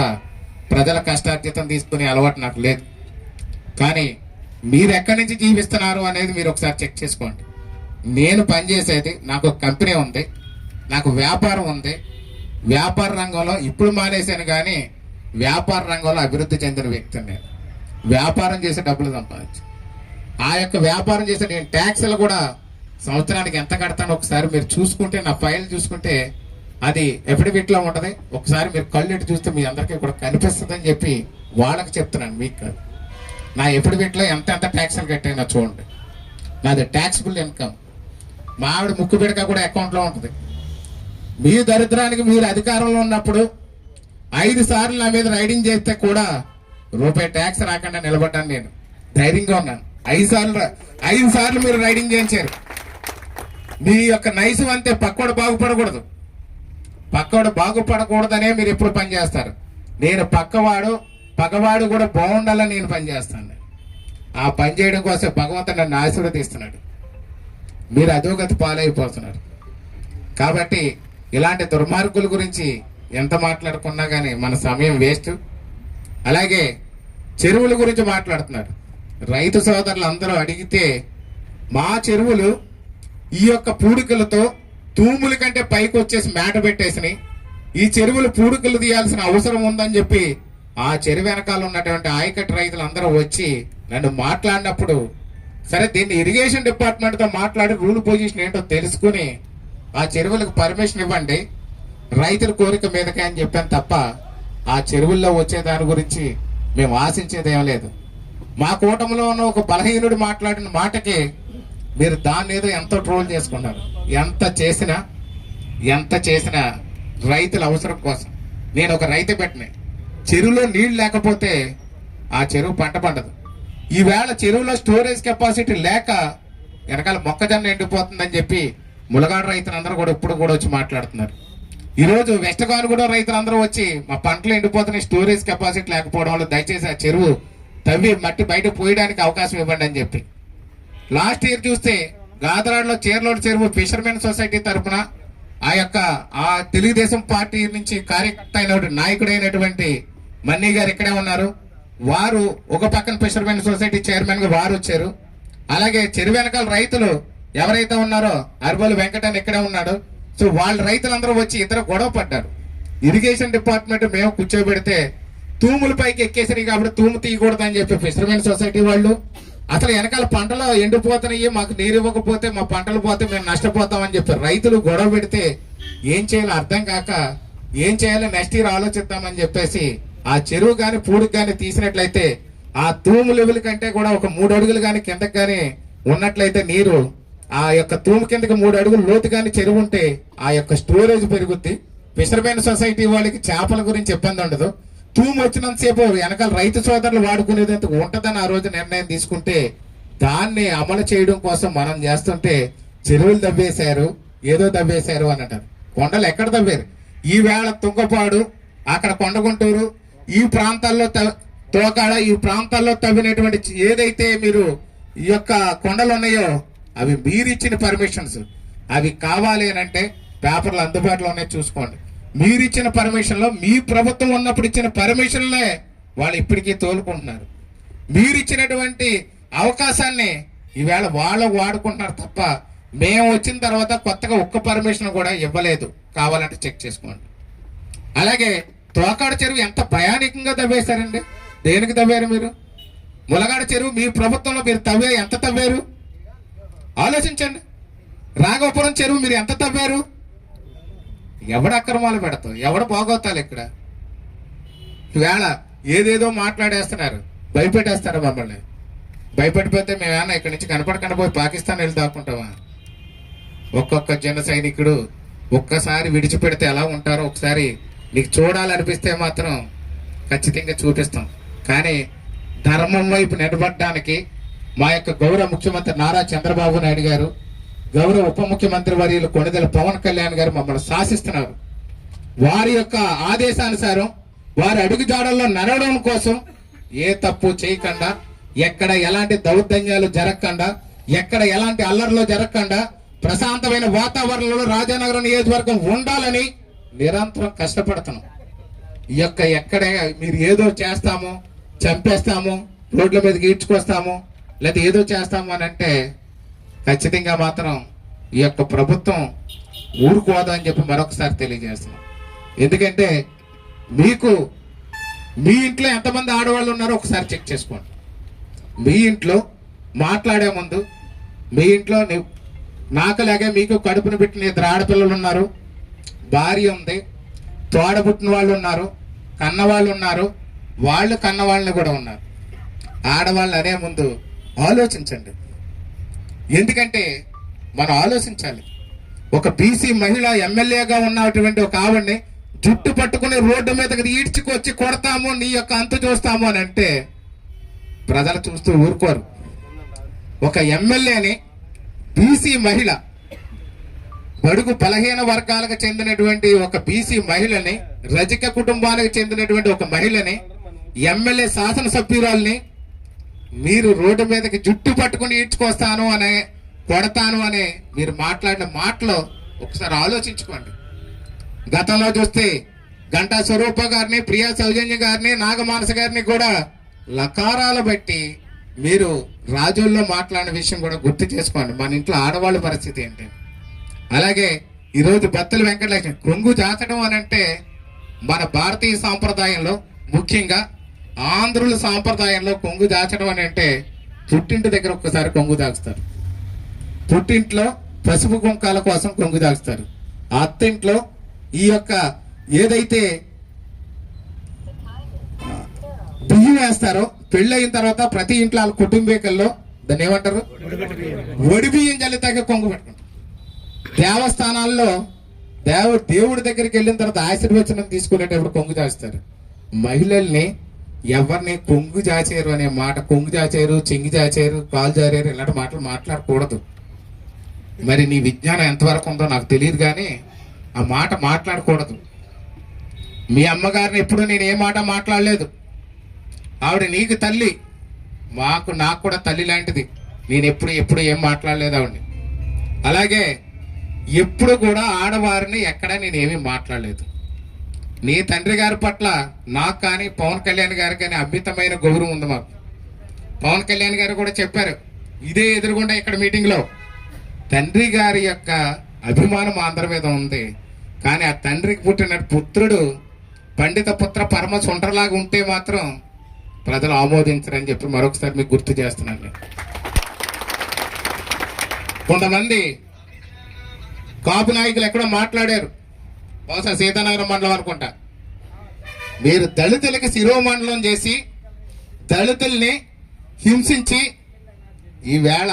ప్రజల కష్టార్జితం తీసుకునే అలవాటు నాకు లేదు. కానీ మీరు ఎక్కడి నుంచి జీవిస్తున్నారు అనేది మీరు ఒకసారి చెక్ చేసుకోండి. నేను పనిచేసేది, నాకు ఒక కంపెనీ ఉంది, నాకు వ్యాపారం ఉంది. వ్యాపార రంగంలో ఇప్పుడు మానేశాను, కానీ వ్యాపార రంగంలో అభివృద్ధి చెందిన వ్యక్తిని నేను. వ్యాపారం చేసే డబ్బులు సంపాదించు. ఆ యొక్క వ్యాపారం చేసే నేను ట్యాక్స్లు కూడా సంవత్సరానికి ఎంత కడతానో ఒకసారి మీరు చూసుకుంటే, నా ఫైల్ చూసుకుంటే అది ఎఫిడవిట్లో ఉంటుంది. ఒకసారి మీరు కళ్ళెట్టి చూస్తే మీ అందరికీ కూడా కనిపిస్తుందని చెప్పి వాళ్ళకి చెప్తున్నాను, మీకు కాదు. నా ఎఫిడవిట్లో ఎంత ట్యాక్స్లు కట్టానో చూడండి. నాది ట్యాక్సిబుల్ ఇన్కమ్. మా ఆవిడ ముక్కు పిడక కూడా అకౌంట్లో ఉంటుంది. మీ దరిద్రానికి మీరు అధికారంలో ఉన్నప్పుడు 5 సార్లు నా మీద రైడింగ్ చేస్తే కూడా రూపాయి ట్యాక్స్ రాకుండా నిలబడ్డాను. నేను ధైర్యంగా ఉన్నాను. 5 సార్లు మీరు రైడింగ్ చేయించారు. మీ యొక్క నైజం అంతే. పక్కోడు బాగుపడకూడదు, పక్కవాడు బాగుపడకూడదనే మీరు ఎప్పుడు పనిచేస్తారు. నేను పక్కవాడు కూడా బాగుండాలని నేను పనిచేస్తాను. ఆ పని చేయడం కోసం భగవంతుడు నన్ను ఆశీర్వదిస్తున్నాడు. మీరు అధోగతి పాలైపోతున్నారు. కాబట్టి ఇలాంటి దుర్మార్గుల గురించి ఎంత మాట్లాడుకున్నా కానీ మన సమయం వేస్ట్. అలాగే చెరువుల గురించి మాట్లాడుతున్నారు. రైతు సోదరులు అందరూ అడిగితే మా చెరువులు ఈ యొక్క పూడికలతో తూముల కంటే పైకి వచ్చేసి మేట పెట్టేసినాయి. ఈ చెరువులు పూడికలు తీయాల్సిన అవసరం ఉందని చెప్పి ఆ చెరువు వెనకాల ఉన్నటువంటి ఆయకట్టు రైతులు అందరూ వచ్చి నన్ను మాట్లాడినప్పుడు, సరే దీన్ని ఇరిగేషన్ డిపార్ట్మెంట్తో మాట్లాడి రూల్ పొజిషన్ ఏంటో తెలుసుకుని ఆ చెరువులకు పర్మిషన్ ఇవ్వండి, రైతుల కోరిక మీదకే అని చెప్పాను తప్ప ఆ చెరువుల్లో వచ్చే దాని గురించి మేము ఆశించేదేం లేదు. మా కూటమిలో ఉన్న ఒక బలహీనుడు మాట్లాడిన మాటకి మీరు దాన్ని ఏదో ఎంతో ట్రోల్ చేసుకున్నారు. ఎంత చేసినా రైతుల అవసరం కోసం. నేను ఒక రైతు పెట్టిన చెరువులో నీళ్లు లేకపోతే ఆ చెరువు పంట పండదు. ఈవేళ చెరువులో స్టోరేజ్ కెపాసిటీ లేక వెనకాల మొక్కజొన్న ఎండిపోతుందని చెప్పి ములగాడ రైతులందరూ కూడా ఇప్పుడు కూడా వచ్చి మాట్లాడుతున్నారు. ఈరోజు వెస్ట్ గోదావరి రైతులందరూ వచ్చి మా పంటలు ఎండిపోతున్నాయి, స్టోరేజ్ కెపాసిటీ లేకపోవడం వల్ల దయచేసి ఆ చెరువు తవ్వి మట్టి బయట పోయడానికి అవకాశం ఇవ్వండి అని చెప్పి. లాస్ట్ ఇయర్ చూస్తే గాదరాడలో చీరలోడు చెరువు ఫిషర్మెన్ సొసైటీ తరఫున ఆ తెలుగుదేశం పార్టీ నుంచి కార్యకర్త అయిన నాయకుడైనటువంటి మన్నీ గారు ఇక్కడే ఉన్నారు. వారు ఒక పక్కన ఫిషర్మెన్ సొసైటీ చైర్మన్ గా వారు వచ్చారు. అలాగే చెరువు వెనకాల రైతులు ఎవరైతే ఉన్నారో అర్బోలు వెంకటన్ ఇక్కడే ఉన్నాడు. సో వాళ్ళ రైతులందరూ వచ్చి ఇద్దరు గొడవ పడ్డారు. ఇరిగేషన్ డిపార్ట్మెంట్ మేము కూర్చోబెడితే తూముల పైకి ఎక్కేసరి కాబట్టి తూము తీయకూడదు అని చెప్పి ఫిషర్మెన్ సొసైటీ వాళ్ళు, అసలు వెనకాల పంటలు ఎండిపోతున్నాయి, మాకు నీరు ఇవ్వకపోతే మా పంటలు పోతే మేము నష్టపోతామని చెప్పి రైతులు గొడవ పెడితే ఏం చేయాలో అర్థం కాక ఏం చేయాలో నెక్స్ట్ ఇయర్ ఆలోచిద్దామని చెప్పేసి ఆ చెరువు కానీ పూడికి కానీ తీసినట్లయితే ఆ తూము లెవెల్ కంటే కూడా ఒక 3 అడుగులు కానీ కిందకి కానీ ఉన్నట్లయితే నీరు ఆ యొక్క తూము కిందకి 3 అడుగులు లోతు కానీ చెరువు ఉంటే ఆ యొక్క స్టోరేజ్ పెరుగుద్ది. ఫిషర్మెన్ సొసైటీ వాళ్ళకి చేపల గురించి ఇబ్బంది ఉండదు. తూము వచ్చినంతసేపు వెనకాల రైతు సోదరులు వాడుకునేది ఉంటదని ఆ రోజు నిర్ణయం తీసుకుంటే దాన్ని అమలు చేయడం కోసం మనం చేస్తుంటే చెరువులు దవ్వేశారు, ఏదో దవ్వేశారు అని అంటారు. కొండలు ఎక్కడ దవ్వారు? ఈవేళ తుంగపాడు, అక్కడ కొండగుంటూరు, ఈ ప్రాంతాల్లో తోకాడ, ఈ ప్రాంతాల్లో తవ్వినటువంటి ఏదైతే మీరు ఈ యొక్క కొండలు ఉన్నాయో అవి మీరిచ్చిన పర్మిషన్స్. అవి కావాలి అని అంటే పేపర్లు అందుబాటులో ఉన్నాయి, చూసుకోండి. మీరిచ్చిన పర్మిషన్లో, మీ ప్రభుత్వం ఉన్నప్పుడు ఇచ్చిన పర్మిషన్లే వాళ్ళు ఇప్పటికీ తోలుకుంటున్నారు. మీరిచ్చినటువంటి అవకాశాన్ని ఈవేళ వాళ్ళు వాడుకుంటున్నారు తప్ప మేము వచ్చిన తర్వాత కొత్తగా ఒక్క పర్మిషన్ కూడా ఇవ్వలేదు. కావాలంటే చెక్ చేసుకోండి. అలాగే తోకాడ చెరువు ఎంత భయానకంగా తవ్వేశారండి. దేనికి తవ్వారు మీరు? ములగాడ చెరువు మీ ప్రభుత్వంలో మీరు ఎంత తవ్వారు ఆలోచించండి. రాఘవపురం చెరువు మీరు ఎంత తవ్వారు? ఎవడ అక్రమాలు పెడతావు, ఎవడ బాగోతాలు ఇక్కడ. ఈవేళ ఏదేదో మాట్లాడేస్తున్నారు, భయపెట్టేస్తారు మమ్మల్ని. భయపడిపోతే మేమేమన్నా ఇక్కడి నుంచి కనపడకుండా పోయి పాకిస్తాన్ వెళ్ళి దాక్కుంటామా? ఒక్కొక్క జన సైనికుడు ఒక్కసారి విడిచిపెడితే ఎలా ఉంటారో ఒకసారి నీకు చూడాలనిపిస్తే మాత్రం ఖచ్చితంగా చూపిస్తాం. కానీ ధర్మం వైపు నిలబడడానికి మా యొక్క గౌరవ ముఖ్యమంత్రి నారా చంద్రబాబు నాయుడు గారు గౌరవ ఉప ముఖ్యమంత్రి వర్యులు కొణిదెల పవన్ కళ్యాణ్ గారు మమ్మల్ని శాసిస్తున్నారు. వారి యొక్క ఆదేశానుసారం వారి అడుగుజాడల్లో నడవడం కోసం ఏ తప్పు చేయకుండా, ఎక్కడ ఎలాంటి దౌర్జన్యాలు జరగకుండా, ఎక్కడ ఎలాంటి అల్లర్లు జరగకుండా ప్రశాంతమైన వాతావరణంలో రాజానగరం నియోజకవర్గం ఉండాలని నిరంతరం కష్టపడుతున్నాం. ఈ యొక్క ఎక్కడ మీరు ఏదో చేస్తాము, చంపేస్తాము, రోడ్ల మీదకి ఈడ్చుకొస్తాము, లేదా ఏదో చేస్తాము అని అంటే ఖచ్చితంగా మాత్రం ఈ యొక్క ప్రభుత్వం ఊరుకోదు అని చెప్పి మరొకసారి తెలియజేస్తున్నాం. ఎందుకంటే మీకు మీ ఇంట్లో ఎంతమంది ఆడవాళ్ళు ఉన్నారో ఒకసారి చెక్ చేసుకోండి. మీ ఇంట్లో మాట్లాడే ముందు మీ ఇంట్లో నాకులాగే మీకు కడుపును పెట్టిన 2 ఆడపిల్లలు ఉన్నారు, భార్య ఉంది, తోడబుట్టిన వాళ్ళు ఉన్నారు, కన్నవాళ్ళు ఉన్నారు, వాళ్ళు కన్నవాళ్ళని కూడా ఉన్నారు. ఆడవాళ్ళు అనే ముందు ఆలోచించండి. ఎందుకంటే మనం ఆలోచించాలి. ఒక బీసీ మహిళ ఎమ్మెల్యేగా ఉన్నటువంటి ఒక ఆవిడ్ని జుట్టు పట్టుకుని రోడ్డు మీదకి ఈడ్చుకొచ్చి కొడతాము, నీ యొక్క అంతు చూస్తాము అని అంటే ప్రజలు చూస్తూ ఊరుకోరు. ఒక ఎమ్మెల్యేని బీసీ మహిళ, బడుగు బలహీన వర్గాలకు చెందినటువంటి ఒక బీసీ మహిళని, రజక కుటుంబానికి చెందినటువంటి ఒక మహిళని, ఎమ్మెల్యే శాసనసభ్యురాల్ని మీరు రోడ్డు మీదకి జుట్టు పట్టుకుని ఈడ్చుకొస్తాను అనే, కొడతాను అనే మీరు మాట్లాడిన మాటలో ఒకసారి ఆలోచించుకోండి. గతంలో చూస్తే గంటా స్వరూప గారిని, ప్రియా సౌజన్య గారిని, నాగమానస గారిని కూడా లకారాలు బట్టి మీరు రాజుల్లో మాట్లాడిన విషయం కూడా గుర్తు చేసుకోండి. మన ఇంట్లో ఆడవాళ్ళ పరిస్థితి ఏంటి. అలాగే ఈరోజు బత్తల వెంకటలక్ష్మి కొంగు జాచడం అని అంటే మన భారతీయ సాంప్రదాయంలో, ముఖ్యంగా ఆంధ్రుల సాంప్రదాయంలో కొంగు దాచడం అని అంటే పుట్టింటి దగ్గర ఒక్కసారి కొంగు దాచుతారు, పుట్టింట్లో పసుపు కుంకాల కోసం కొంగు దాచుతారు, అత్తింట్లో ఈ యొక్క ఏదైతే బియ్యం వేస్తారో పెళ్ళయిన తర్వాత ప్రతి ఇంట్లో వాళ్ళ కుటుంబీకుల్లో దాన్ని ఏమంటారు, ఒడి బియ్యం జల్లితాక కొంగు పెట్టుకుంటారు. దేవస్థానాల్లో దేవుడి దగ్గరికి వెళ్ళిన తర్వాత ఆశీర్వచనం తీసుకునేటప్పుడు కొంగు దాస్తారు. మహిళల్ని ఎవరిని కొంగు జాచేరు అనే మాట, కొంగు జాచేరు, చెంగి జాచేరు, కాలు జారేరు ఇలాంటి మాటలు మాట్లాడకూడదు. మరి నీ విజ్ఞానం ఎంతవరకు ఉందో నాకు తెలియదు, కానీ ఆ మాట మాట్లాడకూడదు. మీ అమ్మగారిని ఎప్పుడు నేను ఏ మాట మాట్లాడలేదు. ఆవిడ నీకు తల్లి, నాకు కూడా తల్లి లాంటిది. నేను ఎప్పుడు ఏం మాట్లాడలేదు ఆవిడని. అలాగే ఎప్పుడు కూడా ఆడవారిని ఎక్కడ నేనేమీ మాట్లాడలేదు. నీ తండ్రి గారి పట్ల నాకు కానీ పవన్ కళ్యాణ్ గారికి కానీ అద్భుతమైన గౌరవం ఉంది మాకు. పవన్ కళ్యాణ్ గారు కూడా చెప్పారు ఇదే ఎదురుగుండా ఇక్కడ మీటింగ్లో, తండ్రి గారి యొక్క అభిమానం మా అందరి మీద ఉంది. కానీ ఆ తండ్రికి పుట్టిన పుత్రుడు పండిత పుత్ర పరమ సొంటలాగా ఉంటే మాత్రం ప్రజలు ఆమోదించరని చెప్పి మరొకసారి మీకు గుర్తు చేస్తున్నాను. కొంతమంది కాపు నాయకులు ఎక్కడో మాట్లాడారు, బహుశా సీతానగరం మండలం అనుకుంటా, మీరు దళితులకి శిరోమండలం చేసి దళితుల్ని హింసించి ఈవేళ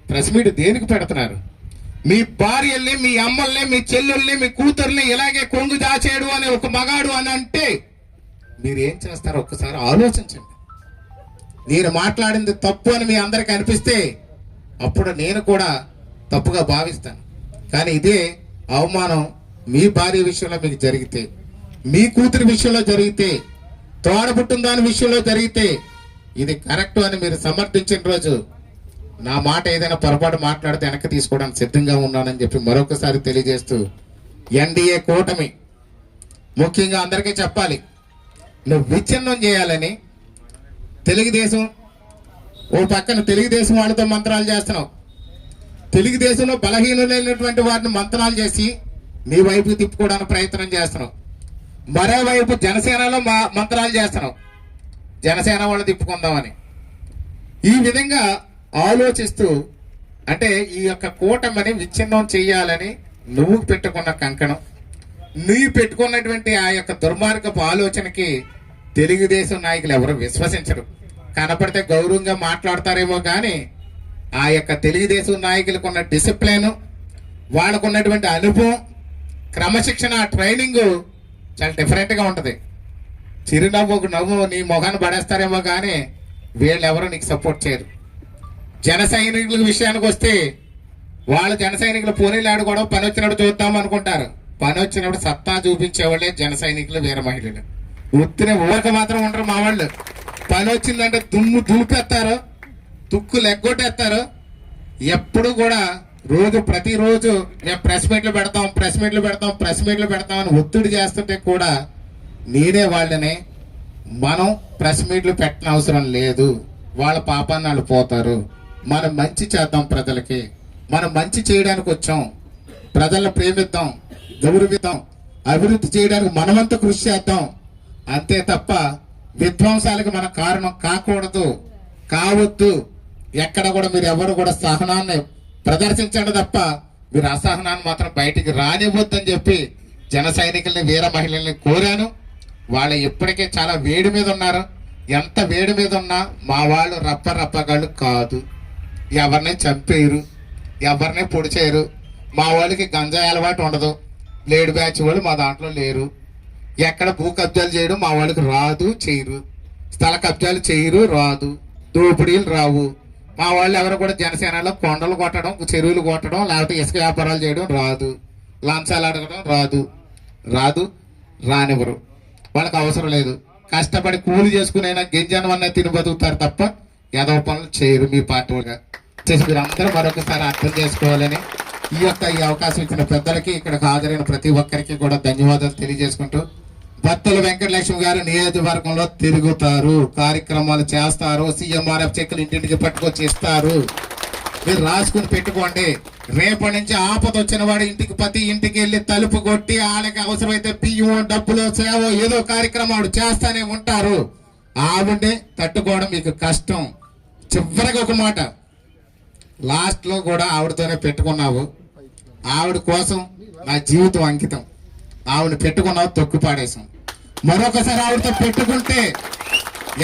ప్రెస్ మీట్ దేనికి పెడుతున్నారు? మీ భార్యల్ని, మీ అమ్మల్ని, మీ చెల్లెల్ని, మీ కూతుర్ని ఇలాగే కొంగు దాచేడు అనే ఒక మగాడు అని అంటే మీరేం చేస్తారో ఒక్కసారి ఆలోచించండి. నేను మాట్లాడింది తప్పు అని మీ అందరికి అనిపిస్తే అప్పుడు నేను కూడా తప్పుగా భావిస్తాను. కానీ ఇదే అవమానం మీ భార్య విషయంలో మీకు జరిగితే, మీ కూతురి విషయంలో జరిగితే, తోడబుట్టిన దాని విషయంలో జరిగితే ఇది కరెక్ట్ అని మీరు సమర్థించిన రోజు నా మాట ఏదైనా పొరపాటు మాట్లాడితే వెనక్కి తీసుకోవడానికి సిద్ధంగా ఉన్నానని చెప్పి మరొకసారి తెలియజేస్తూ, ఎన్డీఏ కూటమి ముఖ్యంగా అందరికీ చెప్పాలి, నువ్వు విచ్ఛిన్నం చేయాలని తెలుగుదేశం ఓ పక్కన తెలుగుదేశం వాళ్ళతో మంత్రాలు చేస్తున్నావు, తెలుగుదేశంలో బలహీనులైనటువంటి వారిని మంత్రాలు చేసి నీ వైపు తిప్పుకోవడానికి ప్రయత్నం చేస్తున్నావు. మరోవైపు జనసేనలో మంత్రాలు చేస్తున్నావు, జనసేన వాళ్ళు తిప్పుకుందామని. ఈ విధంగా ఆలోచిస్తూ అంటే ఈ యొక్క కూటమిని విచ్ఛిన్నం చేయాలని నువ్వు పెట్టుకున్న కంకణం, నువ్వు పెట్టుకున్నటువంటి ఆ యొక్క దుర్మార్గపు ఆలోచనకి తెలుగుదేశం నాయకులు ఎవరు విశ్వసించరు. కనపడితే గౌరవంగా మాట్లాడతారేమో కానీ ఆ యొక్క తెలుగుదేశం నాయకులకు ఉన్న డిసిప్లిన్, వాళ్ళకు ఉన్నటువంటి అనుభవం, క్రమశిక్షణ, ట్రైనింగ్ చాలా డిఫరెంట్గా ఉంటుంది. నవ్వు నీ మొహాన్ని పడేస్తారేమో కానీ వీళ్ళు ఎవరు నీకు సపోర్ట్ చేయరు. జన సైనికుల విషయానికి వస్తే వాళ్ళ జన సైనికులు పోనీలు ఆడుకోవడం పని వచ్చినప్పుడు చూద్దాం అనుకుంటారు. పని వచ్చినప్పుడు సత్తా చూపించేవాళ్ళే జన సైనికులు, వీర మహిళలు. ఉత్తిన ఊరక మాత్రం ఉండరు మా వాళ్ళు. పని వచ్చిందంటే దుమ్ము దులిపేస్తారు, తుక్కు లెగ్గొట్టేస్తారు. ఎప్పుడు కూడా ప్రతిరోజు మేము ప్రెస్ మీట్లు పెడతాం అని ఒత్తిడి చేస్తుంటే కూడా నేనే వాళ్ళని మనం ప్రెస్ మీట్లు పెట్టిన అవసరం లేదు, వాళ్ళ పాపాన్ని వాళ్ళు పోతారు, మనం మంచి చేద్దాం, ప్రజలకి మనం మంచి చేయడానికి వచ్చాం, ప్రజలను ప్రేమిద్దాం, గౌరవిద్దాం, అభివృద్ధి చేయడానికి మనమంతా కృషి చేద్దాం, అంతే తప్ప విధ్వంసాలకు మన కారణం కావద్దు. ఎక్కడ కూడా మీరు ఎవరు కూడా సహనాన్ని ప్రదర్శించండి తప్ప మీరు అసహనాన్ని మాత్రం బయటికి రానివ్వద్దని చెప్పి జన సైనికుల్ని, వీర మహిళల్ని కోరాను. వాళ్ళు ఇప్పటికే చాలా వేడి మీద ఉన్నారు. ఎంత వేడి మీద ఉన్నా మా వాళ్ళు రప్పగాళ్ళు కాదు, ఎవరిని చంపేయరు, ఎవరిని పొడి చేయరు. మా వాళ్ళకి గంజాయి అలవాటు ఉండదు, లేడు బ్యాచ్ వాళ్ళు మా దాంట్లో లేరు. ఎక్కడ భూ కబ్జాలు చేయడం మా వాళ్ళకి రాదు, చేయరు. స్థల కబ్జాలు చేయరు, రాదు. దోపిడీలు రావు. మా వాళ్ళు ఎవరు కూడా జనసేనలో కొండలు కొట్టడం, చెరువులు కొట్టడం, లేకపోతే ఇసుక వ్యాపారాలు చేయడం రాదు. లంచాలు అడగడం రానివ్వరు. వాళ్ళకి అవసరం లేదు. కష్టపడి కూలి చేసుకునైనా గింజనవన్నా తిని బతుకుతారు తప్ప ఏదో పనులు చేయరు మీ పార్టీ వాళ్ళగా. మీరు అందరూ మరొకసారి అర్థం చేసుకోవాలని ఈ అవకాశం ఇచ్చిన పెద్దలకి, ఇక్కడికి హాజరైన ప్రతి ఒక్కరికి కూడా ధన్యవాదాలు తెలియజేసుకుంటూ, బత్తుల వెంకటలక్ష్మి గారు నియోజకవర్గంలో తిరుగుతారు, కార్యక్రమాలు చేస్తారు, సీఎంఆర్ఎఫ్ చెక్కులు ఇంటింటికి పట్టుకొచ్చి ఇస్తారు. మీరు రాసుకుని పెట్టుకోండి. రేపటి నుంచి ఆపద వచ్చిన వాడు ప్రతి ఇంటికి వెళ్ళి తలుపు కొట్టి వాళ్ళకి అవసరమైతే బియ్యం, డబ్బులు, సేవ ఏదో కార్యక్రమాలు చేస్తానే ఉంటారు. ఆవిడే తట్టుకోవడం మీకు కష్టం. చివరికి ఒక మాట, లాస్ట్ లో కూడా ఆవిడతోనే పెట్టుకున్నావు, ఆవిడ కోసం నా జీవితం అంకితం, ఆవిడ పెట్టుకున్నావు, తొక్కు పాడేశాం. మరొకసారి ఆవిడతో పెట్టుకుంటే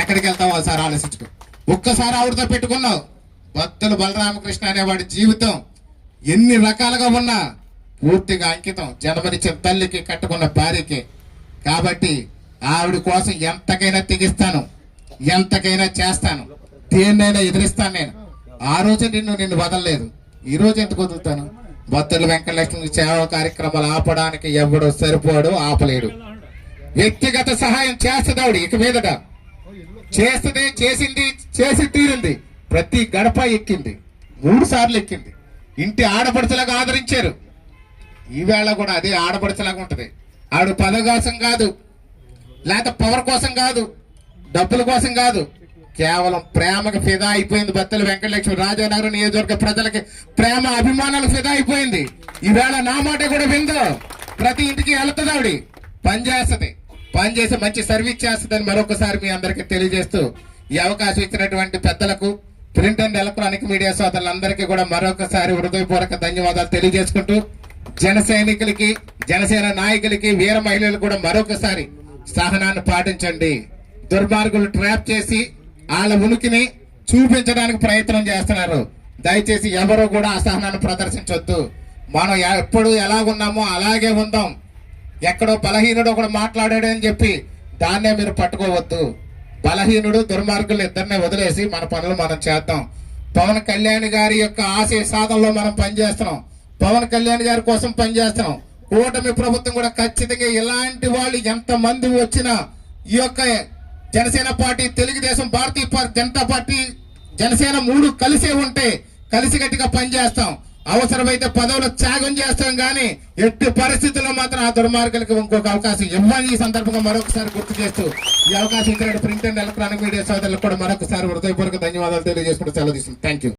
ఎక్కడికి వెళ్తావు ఒకసారి ఆలోచించుకో. ఒక్కసారి ఆవిడతో పెట్టుకున్నావు, బత్తుల బలరామకృష్ణ అనేవాడి జీవితం ఎన్ని రకాలుగా ఉన్నా పూర్తిగా అంకితం జన్మనిచ్చిన తల్లికి, కట్టుకున్న భార్యకి. కాబట్టి ఆవిడ కోసం ఎంతకైనా తెగిస్తాను, ఎంతకైనా చేస్తాను, దేన్నైనా ఎదిరిస్తాను. నేను ఆ రోజు నిన్ను వదలలేదు, ఈ రోజు ఎందుకు వదులుతాను? బత్తుల వెంకటలక్ష్మి సేవా కార్యక్రమాలు ఆపడానికి ఎవడు సరిపోడు, ఆపలేడు. వ్యక్తిగత సహాయం చేస్తుంది ఆవిడ, ఇక మీదట చేస్తుంది, చేసి తీరింది. ప్రతి గడప ఎక్కింది, 3 సార్లు ఎక్కింది. ఇంటి ఆడపడుచులాగా ఆదరించారు. ఈవేళ కూడా అదే ఆడపడుచులాగా ఉంటది. ఆవిడ పదవి కోసం కాదు, లేక పవర్ కోసం కాదు, డబ్బుల కోసం కాదు, కేవలం ప్రేమకు ఫిదా అయిపోయింది. బత్తుల వెంకటలక్ష్మి రాజానగరం నియోజకవర్గ ప్రజలకి ప్రేమ, అభిమానాలకు ఫిదా అయిపోయింది. ఈవేళ నా మాట కూడా విందో, ప్రతి ఇంటికి వెళ్తుంది ఆవిడ, పనిచేసి మంచి సర్వీస్ చేస్తుందని మరొకసారి మీ అందరికీ తెలియజేస్తూ, ఈ అవకాశం ఇచ్చినటువంటి పెద్దలకు, ప్రింట్ అండ్ ఎలక్ట్రానిక్ మీడియా సోదరులందరికీ కూడా మరొకసారి హృదయపూర్వక ధన్యవాదాలు తెలియజేసుకుంటూ, జన సైనికులకి, జనసేన నాయకులకి, వీర మహిళలు కూడా మరొకసారి సహనాన్ని పాటించండి. దుర్మార్గులు ట్రాప్ చేసి వాళ్ళ ఉనికిని చూపించడానికి ప్రయత్నం చేస్తున్నారు. దయచేసి ఎవరు కూడా అసహనాన్ని ప్రదర్శించొద్దు. మనం ఎప్పుడు ఎలాగున్నామో అలాగే ఉందాం. ఎక్కడో బలహీనుడు ఒకడు మాట్లాడాడు అని చెప్పి దాన్నే మీరు పట్టుకోవద్దు. బలహీనుడు, దుర్మార్గులు ఇద్దరినే వదిలేసి మన పనులు మనం చేద్దాం. పవన్ కళ్యాణ్ గారి యొక్క ఆశయ సాధనలో మనం పనిచేస్తున్నాం. పవన్ కళ్యాణ్ గారి కోసం పనిచేస్తున్నాం. కూటమి ప్రభుత్వం కూడా ఖచ్చితంగా ఇలాంటి వాళ్ళు ఎంతమంది వచ్చినా ఈ యొక్క జనసేన పార్టీ, తెలుగుదేశం, భారతీయ జనతా పార్టీ, జనసేన 3 కలిసే ఉంటే కలిసికట్టుగా పనిచేస్తాం. అవసరమైతే పదవులు త్యాగం చేస్తాం కానీ ఎట్టి పరిస్థితుల్లో మాత్రం ఆ దుర్మార్గులకు ఇంకొక అవకాశం ఇవ్వని ఈ సందర్భంగా మరొకసారి గుర్తు చేస్తూ, ఈ అవకాశం ఇచ్చిన ప్రింట్ అండ్ ఎలక్ట్రానిక్ మీడియా సోదరులకు కూడా మరొకసారి హృదయపూర్వక ధన్యవాదాలు తెలియజేసుకుంటూ సెలవు తీసుకుంటాం. Thank you.